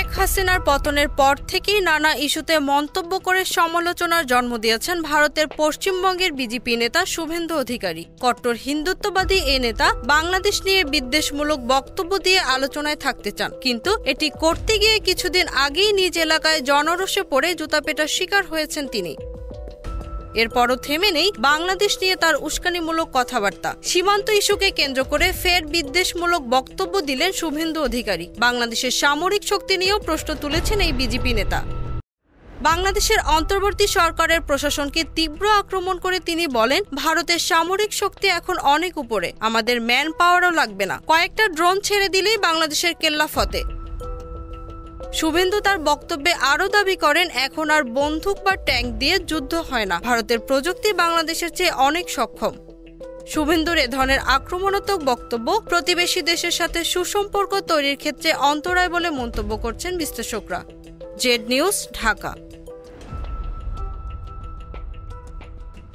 শেখ হাসিনার পতনের পর থেকেই নানা ইস্যুতে মন্তব্য করে সমালোচনার জন্ম দিয়েছেন ভারতের পশ্চিমবঙ্গের বিজেপি নেতা শুভেন্দু অধিকারী। কট্টর হিন্দুত্ববাদী এই নেতা বাংলাদেশ নিয়ে বিদ্বেষমূলক বক্তব্য দিয়ে আলোচনায় থাকতে চান, কিন্তু এটি করতে গিয়ে কিছুদিন আগেই নিজ এলাকায় জনরোষে পড়ে জুতাপেটার শিকার হয়েছেন তিনি। এরপরও থেমে নেই বাংলাদেশ নিয়ে তার উস্কানিমূলক কথাবার্তা। সীমান্ত ইস্যুকে কেন্দ্র করে ফের বিদ্বেষমূলক বক্তব্য দিলেন শুভেন্দু অধিকারী। বাংলাদেশের সামরিক শক্তি নিয়েও প্রশ্ন তুলেছেন এই বিজেপি নেতা। বাংলাদেশের অন্তর্বর্তী সরকারের প্রশাসনকে তীব্র আক্রমণ করে তিনি বলেন, ভারতের সামরিক শক্তি এখন অনেক উপরে, আমাদের ম্যান পাওয়ারও লাগবে না, কয়েকটা ড্রোন ছেড়ে দিলেই বাংলাদেশের কেল্লা ফতে। শুভেন্দু তার বক্তব্যে আরও দাবি করেন, এখন আর বন্দুক বা ট্যাঙ্ক দিয়ে যুদ্ধ হয় না, ভারতের প্রযুক্তি বাংলাদেশের চেয়ে অনেক সক্ষম। শুভেন্দুর এ ধরনের আক্রমণাত্মক বক্তব্য প্রতিবেশী দেশের সাথে সুসম্পর্ক তৈরির ক্ষেত্রে অন্তরায় বলে মন্তব্য করছেন বিশ্লেষকরা। Z news, Dhaka.